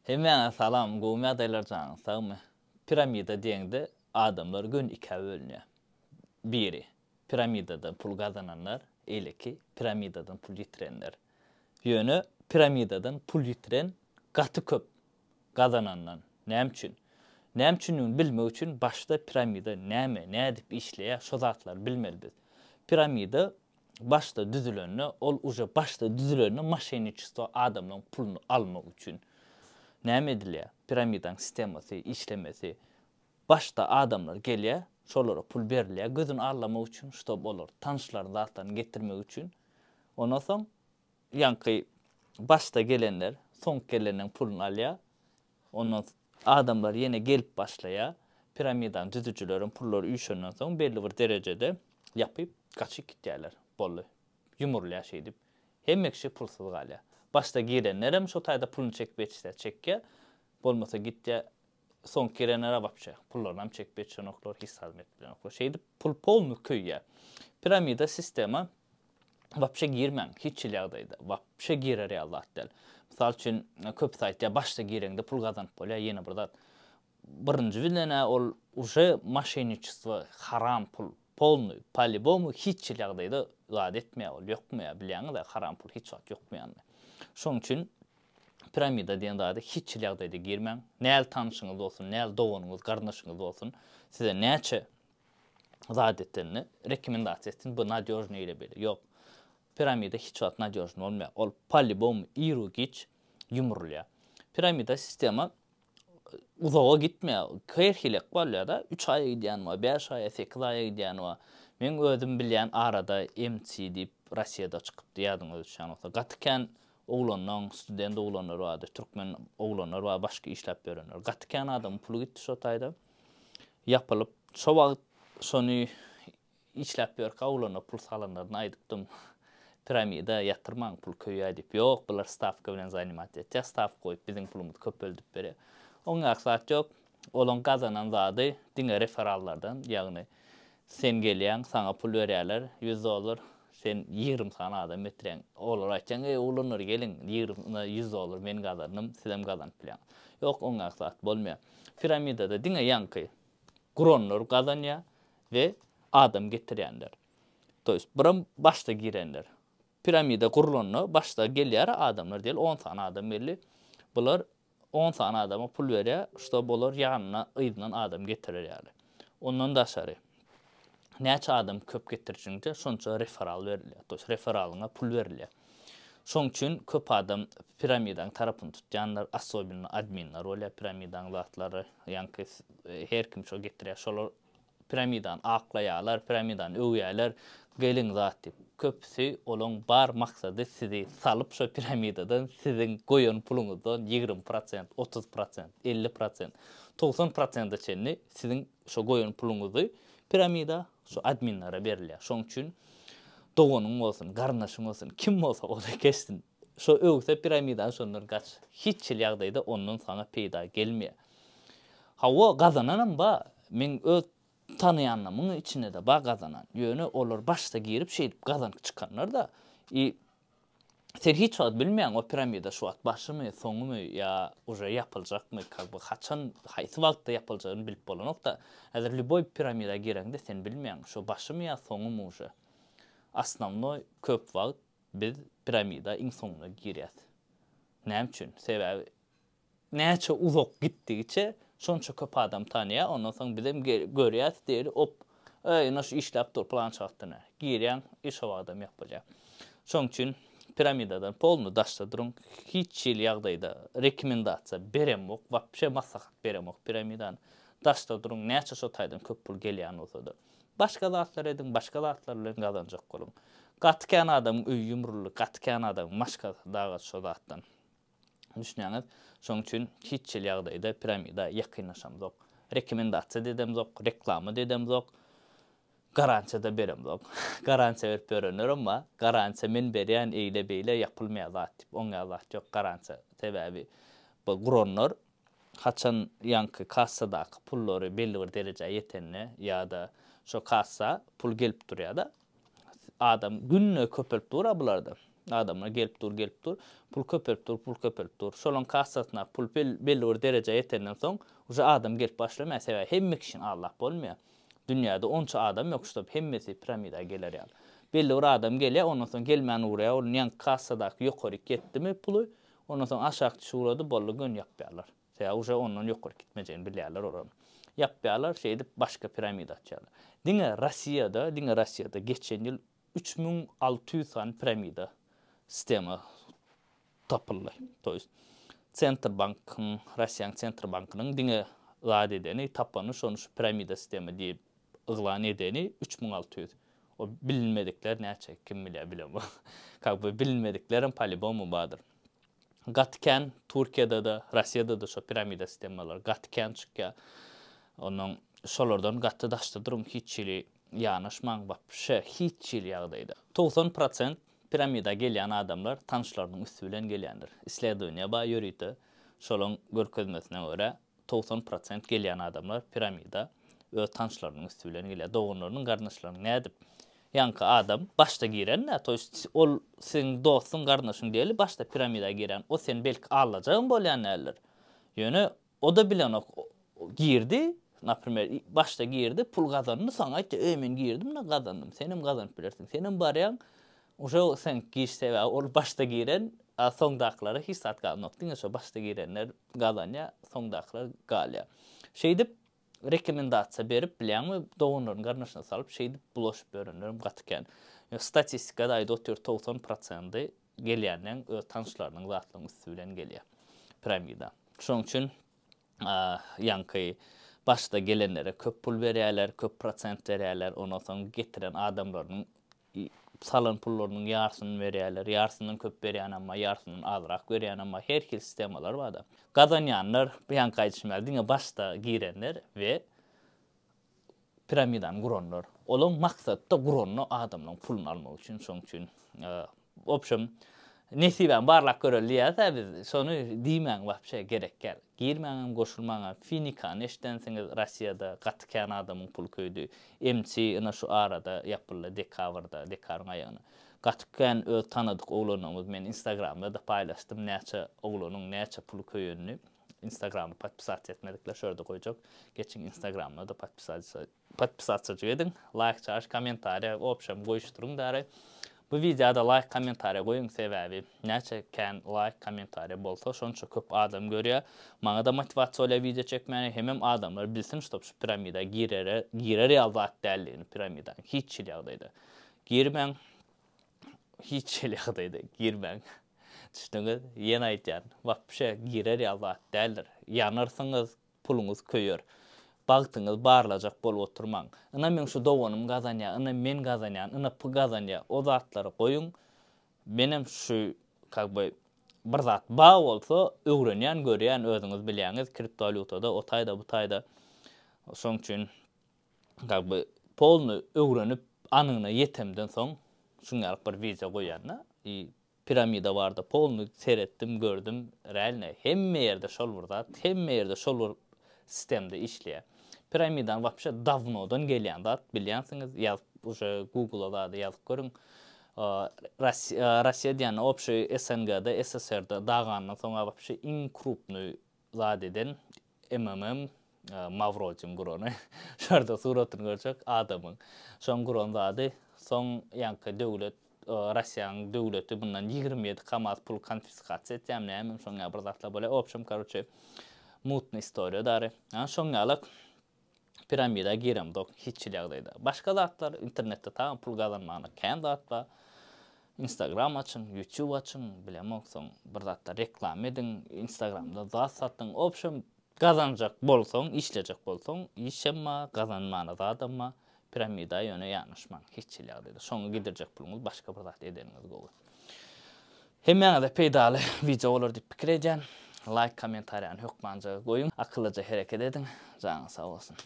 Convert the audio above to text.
Hemen salam, gowmy adaylar canı sağmy. Piramida diýende adamlar gün iki bölünýär. Biri, piramidada pul gazananlar, eleki piramidadan pul ýitirenler. Ýöne piramidadan pul ýitiren gaty köp gazananlar. Näme üçin? Näme üçin bilmek üçin başda piramida näme, nädip işleýär, şo zatlar bilmelidir. Piramida başda düzülenne, ol uja başda düzülenne maşençisi adamlaryň pulunu almak üçin. Näme edilýär? Piramidaň sistematy, işlemesi. Başda adamlar gelýär, şolara pul berilýär, gözüni arlamak üçin, şoto bolar, tanışlar zatlaryny getirmek üçin. Ondan soň ýanky başda gelenler, soň gelenden pulunu alýar. Ondan adamlar ýene gelip başlaýar. Piramidaň düzüjüleriň pullary üýşenden soň belli bir derejede ýapyp gaçyp gitýärler. Bolly. Ýumurlýar şey dip. Hemmekşi pulsuz galýar. Başda girenler hem şo taýda pulunu çekip çekýär. Bolmasa gitýär, soň girenlere wapça pullarynam çekip etjenoklar, hesap etjenoklar. Şey dip pul polnu köýýär. Piramida sistema wapça girmän, hiç ýagdaýda. Wapça girer Allah del. Misal üçin köp saýtda başda girende pul gazanyp bolýar, ýene bir zat. Birinji bilene ol uje maşençisi haram pul polnu, palibomu hiç ýagdaýda zat etmeýär, ol ýokmaýar, bilýäňiz, haram pul hiç wagt ýokmaýar. Şoň üçin piramida diýen zady hiç ýagdaýda girmän. Näl tanışyňyz bolsun, näl dowanyňyz, garnaşyňyz bolsun, size näçe zat etdiňi rekomendasiýa etdiň, bu nadёжный ile beli. Ýok. Piramida hiç wagt nadёжный bolmaýar. Ol palibom irugiç ýumurlýar. Piramida sistema uzağa gitmeýär. Kerhilek bolýar da 3 ay gidýän we 5 ay, 8 ay gidýän we men özüm bilýän arada MC diýip Russiýada çykyp diýýärdiň özüşän. Gatykän oğlanlar, student oğlanlar vardı, Türkmen oğlanlar var, başka işlep verenler. Gatykän adam pulu gitti şo taýda. Yapılıp, şo wagt şonu işlep berkä oğlanlar pul salanlardan aýdypdym. Piramida ýatyrmaň pul köýýär diýip. Ýok, bular stavka bilen zanimasiýa etýär, stavka goýup biziň pulumuzy köp öldürip berýär. Oňa aksat ýok. Olan gazanan zady diňe referallardan, ýagny sen gelýän, sana pul berýärler, $100. Sen 20 sana adam getiren. Olar aýtjan, oğlanlar gelin, 20 $100 men gazandım, sizem gazanyp bilýän. Ýok, oňa aksat bolmaýar. Piramidada diňe ýanky gronlar gazanýar we adam getirýänler. Toýs, birim başda girenler. Piramida gurulanna başda gelýär adamlar diýil 10 sana adam belli. Bular 10 sana adama pul berýär, şo bolar ýanyna ýydan adam getirýär. Ondan daşary. Näçe adam köp getirjinde şonça referal berilýär. Toýs referalyna pul berilýär. Şoň üçin köp adam piramidaň tarapyny tutýanlar, asobiny adminler bolýar, piramidaň zatlary, ýanky her kim şo getirýär, şolar piramidaň aklaýarlar, piramidaň öwýärler, gelin zat diýip. Köpsi olaň bar maksady sizi salyp şo piramidadan siziň goýan puluňyzdan 20%, 30%, 50%, 90% çenli siziň şo goýan puluňyzy piramida şo adminlere berilýär. Şoň üçin dowanyň bolsun, garnaşyň bolsun, kim bolsa oda kessin. Şo öwse piramidadan şondan gaç. Hiç ýagdaýda ondan sana peýda gelmeýär. Hawa gazananam ba, men öz tanıyanlamın içine de bağ kazanan. Ýöne olar başta girip şeyip kazanıp çıkanlar da sen hiç wagt bilmeýän o piramida şu wagt başymy, soňumy ýa uja ýapyljakmy, haçan haýsy wagtda ýapyljagyny bilip bolanok da häzir любой piramida gireňde sen bilmeýän şu başymy ýa soňumy uja. Asnawnoy köp wagt biz piramida iň soňuna girýär. Näme üçin? Sebäbi näçe uzak gitdigiçe şonça köp adam tanıya, ondan soň bizim görýär diýer, op, naş işläp dur plan çatdyna. Girýän, iş adam ýapylýar. Şoň üçin piramidadan polnu daşda durun, hiç ýagdaýda rekomendasiýa beremok, wapşe maslahat beremok piramidadan. Daşda durun, näçe şo taýdan köp pul gelýän bolsa-da. Başga zatlar edin, başga zatlar bilen gazanjak bolun. Gatykän adam öýümrüli, gatykän adam maşka daga şo zatdan. Düşünýäňiz, şoň üçin hiç ýagdaýda piramida ýakynlaşamzok. Rekomendasiýa dedem zok, reklamy dedem zok. Garansiýa da berem zok. Garansiýa berip berenler ama garansiýa men berýän eýle beýle ýapylmaýar zat diýip. Oňa zat ýok garansiýa. Sebäbi bu gronlar haçan ýanky kassadaky pullary belli bir derejä ýetenne ýa-da şo kassa pul gelip durýar da adam günne köpelip dura bularda. Adamlar gelip dur. Pul köperip dur. Şolon kassasına pul belli derece yetenden soň uje adam gelip başlar. Mesela hemme kişinin Allah bolmaýar. Dünyada onça adam yok işte hemmesi piramida geler ýaly. Belli bir adam gelýär, ondan soň gelmän uraya, onun ýan kassadaky ýokary ketdimi pulu, ondan soň aşağı düşürdi, bolly gün ýapýarlar. Şeýle uje ondan ýokary gitmejegini bilýärler orany. Ýapýarlar, şeýdip başga piramida açýarlar. Diňe Russiýada geçen ýyl 3600 tane piramida sistemi tapıldı. Toýst Centerbankyň, Russiýanyň Centerbankynyň diňe zat edeni tapany şonu piramida sistemi diýip yglan edeni 3600. O bilinmedikler näçe kim bilýär. Kakby bilinmediklerin polibomu badyr. Gatken Türkiýede de, Russiýada da şo piramida sistemler gatken çykýar. Onun şolardan gatty daşdy durum hiççili ýanyşmaň bapşe hiççili ýagdaýda. 90% piramida gelýän adamlar tanşlarynyň üstü bilen gelýändir. Isledowniýa ba ýörüýdi. Şolun görkezmesine görä 90% gelýän adamlar piramida öz tanşlarynyň üstü bilen gelýär. Dogunlarynyň garnaşlaryny nädip? Ýanky adam başda giren, toýst ol seň dostun garnaşyň diýeli başda piramida giren. O sen belki alajagyn bolýan näler. Ýöne o da bilen girdi. Naprimер, başta girdi, pul kazanını sana aytdı, men girdim, ne kazandım, senim kazanıp bilirsin, senin baryan, uşa sen girse ve ol başta giren, soňdaklara hiç sat kalmak, diňe şo başta girenler kazanya, soňdaklar galya. Şeýdip, rekomendasiýa berip, bilýärmi, dogunlaryň garnaşyna salyp, şeýdip bulaşyp örenlerim gatken. Statistikada aýda 90% gelýänden öz tanşlarynyň zatlaryň üstü bilen gelýär. Piramida. Şoň üçin ýanky başta gelenlere köp pul berýärler, köp prosent berýärler, ondan soň getiren adamlaryň salan pullarynyň ýarsyny berýärler, ýarsynyň köp berýän amma ýarsynyň azrak berýän amma her hil sistemalar barda. Gazanýanlar ýanky aýtýarlar, diňe başta girenler we piramidany guranlar. Olaň maksat da guranny adamlaryň puluny almak üçin, şoň üçin opşym nesiben barlak görelýär, biz şonu diýmän wapşe gerekler. Girmäňem goşulmaňa finika neşdensiňiz Russiýada gatken adamyň pul köýdi. MC ina şu arada yapyldy dekabrda, dekabrň aýyna. Gatken öz tanadyk oglanyňyz men Instagramda da paýlaşdym näçe oglanyň näçe pul köýünni. Instagramda patpisat etmedikler şöyle koyacak. Geçin Instagramda da patpisat edin. Like, çarş, komentariya, opşam koyuşturun dara. Bu videoda like, komentariya koyun sebebi. Näçe like, komentariya bolsa şonça köp adam görýär. Maňa da motivasiýa ola video çekmäni hemem adamlar bilsin şu piramida girer ýalzat dälligini piramidan. Hiç ýagdaýda. Girmäň hiç ýagdaýda girmäň. Düşünüňiz, ýene aýtýan, wapşe girer ýalzat däldir. Ýanarsyňyz puluňyz köýür. Bagtyňyz barlajak bolup oturmaň. Ina men şu dogonum gazanýa, ina men gazanýan, ina pul gazanýa, o zatlary goýun. Menem şu bir zat ba bolsa, öwrenýän, görýän, özüňiz bilýäňiz, kriptovalyutada, o taýda, bu taýda. Şoň üçin polny öwrenip anyna yetemden soň şuňalyk bir video goýanna, piramida barda polny seretdim, gördüm, realne hemme ýerde şol burda, hemme ýerde şol sistemde işleýär. Piramidan wapşe davnodan gelýän zat, bilýänsiňiz, ýa Google'da da ýazyp görüň. Russiýa diýen opşy SNG'de, SSR'de dagandan soň wapşe iň krupny zat eden MMM Mavrojin gurony. Şurada suratyny görjek adamyň. Şoň guron zady, soň ýanky döwlet Russiýanyň döwleti bundan 27 kamaz pul konfiskasiýa etýän näme şoňa bir zatlar bolar. Opşym karoçe mutny istoriýa dary. Şoňalyk piramida girem dok hiç ýagdaýda. Başga zatlar internetde tam pul gazanmagyna kän zat bar. Instagram açın, YouTube açın, bilemok soň bir zatda reklam edin, Instagramda zat satdyň. Opşym gazanjak bolsoň, işlejek bolsoň, işemma, gazanmagyna zatma, piramida ýöne ýanyşmaň hiç ýagdaýda. Şoňa gidirjek puluňyz başga bir zat edeniňiz gowy. Hemmäňe de peýdaly video bolar diýip pikir edýän. Like, komentariýany hökmanja goýun, akyllyca hereket edin. Jaňyz sag bolsun.